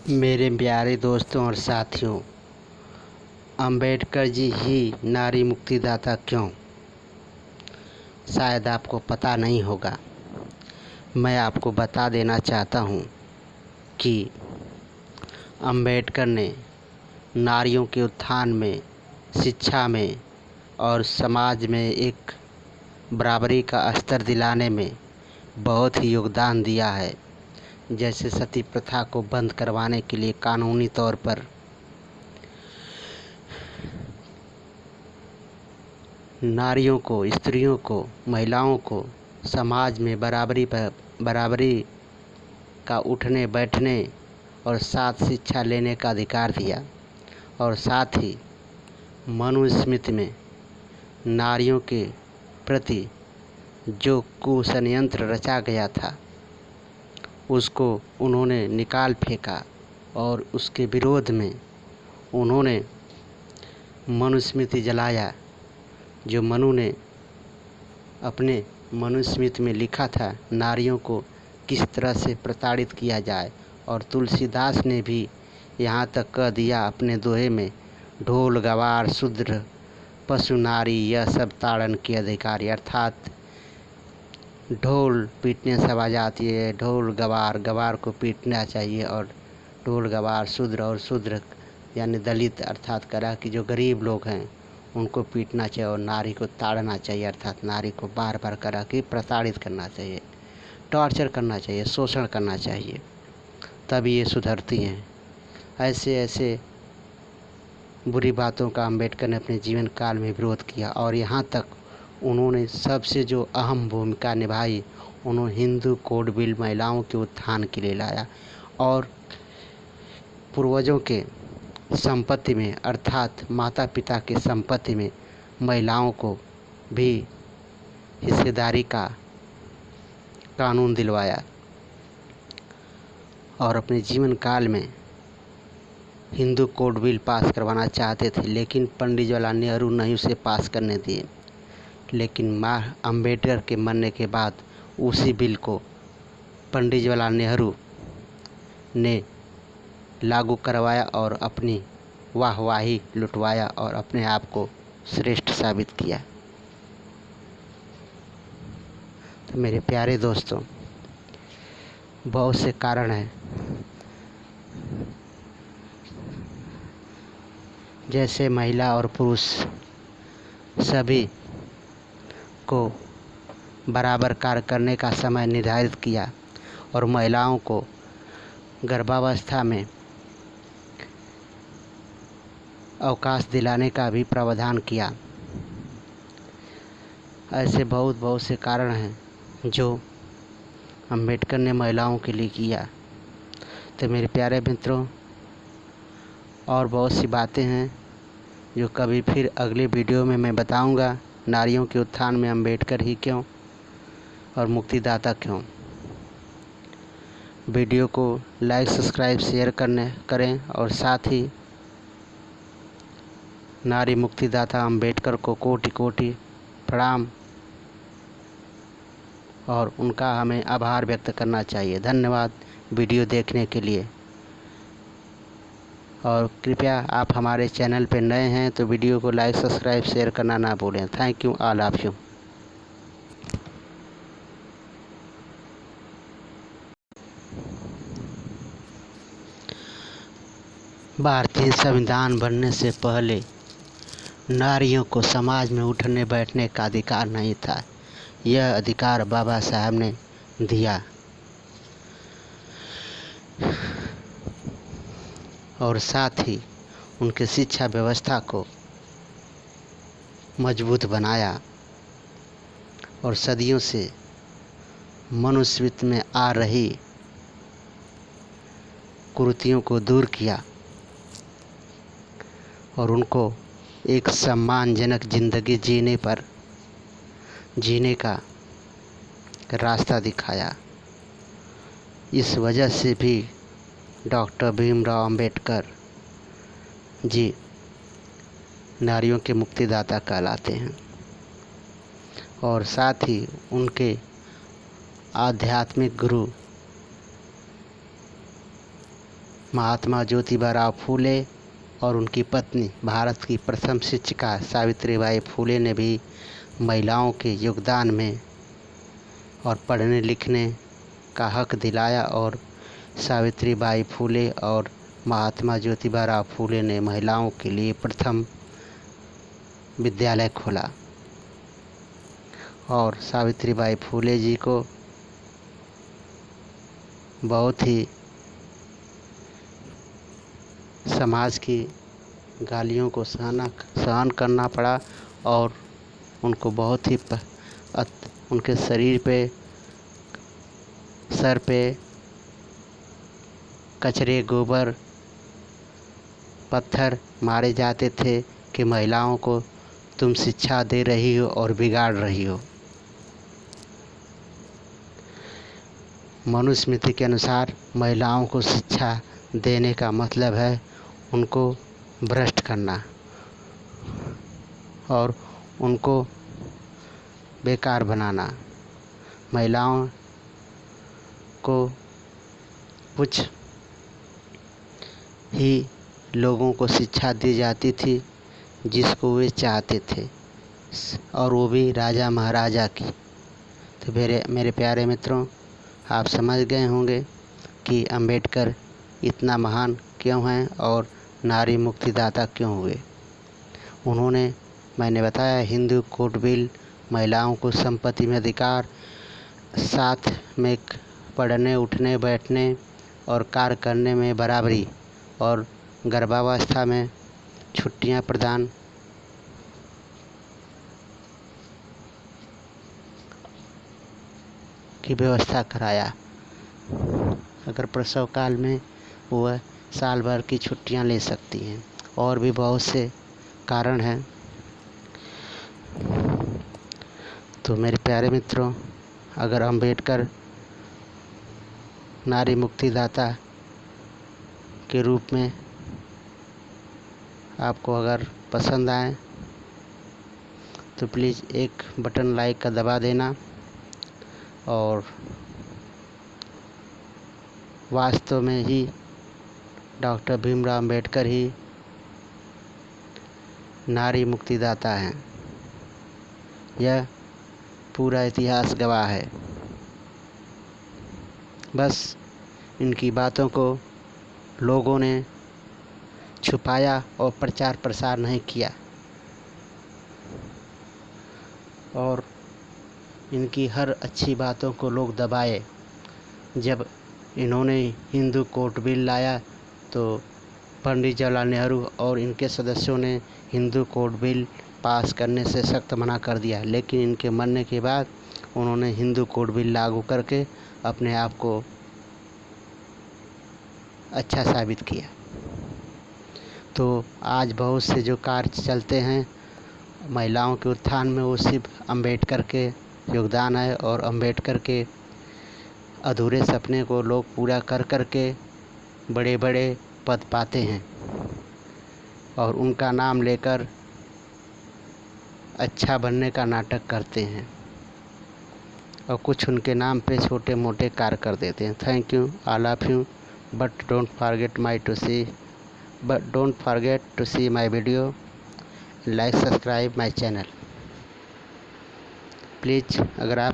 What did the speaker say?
मेरे प्यारे दोस्तों और साथियों, अंबेडकर जी ही नारी मुक्तिदाता क्यों? शायद आपको पता नहीं होगा। मैं आपको बता देना चाहता हूँ कि अंबेडकर ने नारियों के उत्थान में, शिक्षा में और समाज में एक बराबरी का स्तर दिलाने में बहुत ही योगदान दिया है। जैसे सती प्रथा को बंद करवाने के लिए कानूनी तौर पर नारियों को, स्त्रियों को, महिलाओं को समाज में बराबरी का उठने बैठने और साथ शिक्षा लेने का अधिकार दिया। और साथ ही मनुस्मृति में नारियों के प्रति जो कुषड्यंत्र रचा गया था उसको उन्होंने निकाल फेंका और उसके विरोध में उन्होंने मनुस्मृति जलाया। जो मनु ने अपने मनुस्मृति में लिखा था नारियों को किस तरह से प्रताड़ित किया जाए। और तुलसीदास ने भी यहाँ तक कह दिया अपने दोहे में, ढोल गवार शूद्र पशु नारी यह सब ताड़न के अधिकारी। अर्थात ढोल पीटने सब आ जाती है, ढोल गवार को पीटना चाहिए, और ढोल गवार शूद्र और शूद्र यानी दलित अर्थात करा कि जो गरीब लोग हैं उनको पीटना चाहिए, और नारी को ताड़ना चाहिए अर्थात नारी को बार बार करा कि प्रताड़ित करना चाहिए, टॉर्चर करना चाहिए, शोषण करना चाहिए, तभी ये सुधरती हैं। ऐसे ऐसे बुरी बातों का अंबेडकर ने अपने जीवन काल में विरोध किया। और यहाँ तक उन्होंने सबसे जो अहम भूमिका निभाई, उन्होंने हिंदू कोड बिल महिलाओं के उत्थान के लिए लाया और पूर्वजों के संपत्ति में अर्थात माता पिता की संपत्ति में महिलाओं को भी हिस्सेदारी का कानून दिलवाया। और अपने जीवन काल में हिंदू कोड बिल पास करवाना चाहते थे, लेकिन पंडित जवाहरलाल नेहरू नहीं उसे पास करने दिए। लेकिन अंबेडकर के मरने के बाद उसी बिल को पंडित जवाहरलाल नेहरू ने लागू करवाया और अपनी वाहवाही लुटवाया और अपने आप को श्रेष्ठ साबित किया। तो मेरे प्यारे दोस्तों, बहुत से कारण हैं, जैसे महिला और पुरुष सभी को बराबर कार्य करने का समय निर्धारित किया और महिलाओं को गर्भावस्था में अवकाश दिलाने का भी प्रावधान किया। ऐसे बहुत से कारण हैं जो अंबेडकर ने महिलाओं के लिए किया। तो मेरे प्यारे मित्रों, और बहुत सी बातें हैं जो कभी फिर अगले वीडियो में मैं बताऊंगा। नारियों के उत्थान में अंबेडकर ही क्यों और मुक्तिदाता क्यों। वीडियो को लाइक, सब्सक्राइब, शेयर करें और साथ ही नारी मुक्तिदाता अंबेडकर को कोटि कोटि प्रणाम और उनका हमें आभार व्यक्त करना चाहिए। धन्यवाद वीडियो देखने के लिए। और कृपया आप हमारे चैनल पर नए हैं तो वीडियो को लाइक, सब्सक्राइब, शेयर करना ना भूलें। Thank you all of you. भारतीय संविधान बनने से पहले नारियों को समाज में उठने बैठने का अधिकार नहीं था। यह अधिकार बाबा साहब ने दिया और साथ ही उनके शिक्षा व्यवस्था को मजबूत बनाया और सदियों से मनुस्मृति में आ रही कुरीतियों को दूर किया और उनको एक सम्मानजनक ज़िंदगी जीने का रास्ता दिखाया। इस वजह से भी डॉक्टर भीमराव अंबेडकर जी नारियों के मुक्तिदाता कहलाते हैं। और साथ ही उनके आध्यात्मिक गुरु महात्मा ज्योतिबा राव फूले और उनकी पत्नी भारत की प्रथम शिक्षिका सावित्रीबाई फूले ने भी महिलाओं के योगदान में और पढ़ने लिखने का हक दिलाया और सावित्रीबाई फूले और महात्मा ज्योतिबा राव फूले ने महिलाओं के लिए प्रथम विद्यालय खोला। और सावित्रीबाई फूले जी को बहुत ही समाज की गालियों को सहन करना पड़ा और उनको बहुत ही उनके सर पे कचरे, गोबर, पत्थर मारे जाते थे कि महिलाओं को तुम शिक्षा दे रही हो और बिगाड़ रही हो। मनुस्मृति के अनुसार महिलाओं को शिक्षा देने का मतलब है उनको भ्रष्ट करना और उनको बेकार बनाना। महिलाओं को कुछ ही लोगों को शिक्षा दी जाती थी जिसको वे चाहते थे और वो भी राजा महाराजा की। तो मेरे प्यारे मित्रों, आप समझ गए होंगे कि अंबेडकर इतना महान क्यों हैं और नारी मुक्तिदाता क्यों हुए। उन्होंने, मैंने बताया, हिंदू कोड बिल, महिलाओं को संपत्ति में अधिकार, साथ में पढ़ने, उठने, बैठने और कार्य करने में बराबरी और गर्भावस्था में छुट्टियां प्रदान की व्यवस्था कराया। अगर प्रसव काल में वह साल भर की छुट्टियां ले सकती हैं। और भी बहुत से कारण हैं। तो मेरे प्यारे मित्रों, अगर अंबेडकर नारी मुक्तिदाता के रूप में आपको अगर पसंद आए तो प्लीज़ एक बटन लाइक का दबा देना। और वास्तव में ही डॉक्टर भीमराव अंबेडकर ही नारी मुक्तिदाता हैं। यह पूरा इतिहास गवाह है। बस इनकी बातों को लोगों ने छुपाया और प्रचार प्रसार नहीं किया और इनकी हर अच्छी बातों को लोग दबाए। जब इन्होंने हिंदू कोड बिल लाया तो पंडित जवाहरलाल नेहरू और इनके सदस्यों ने हिंदू कोड बिल पास करने से सख्त मना कर दिया, लेकिन इनके मरने के बाद उन्होंने हिंदू कोड बिल लागू करके अपने आप को अच्छा साबित किया। तो आज बहुत से जो कार्य चलते हैं महिलाओं के उत्थान में, वो सिर्फ अंबेडकर के योगदान है और अंबेडकर के अधूरे सपने को लोग पूरा कर कर के बड़े बड़े पद पाते हैं और उनका नाम लेकर अच्छा बनने का नाटक करते हैं और कुछ उनके नाम पे छोटे मोटे कार्य कर देते हैं। Thank you all of you, but don't forget to see my video, like, subscribe my channel please. अगर आप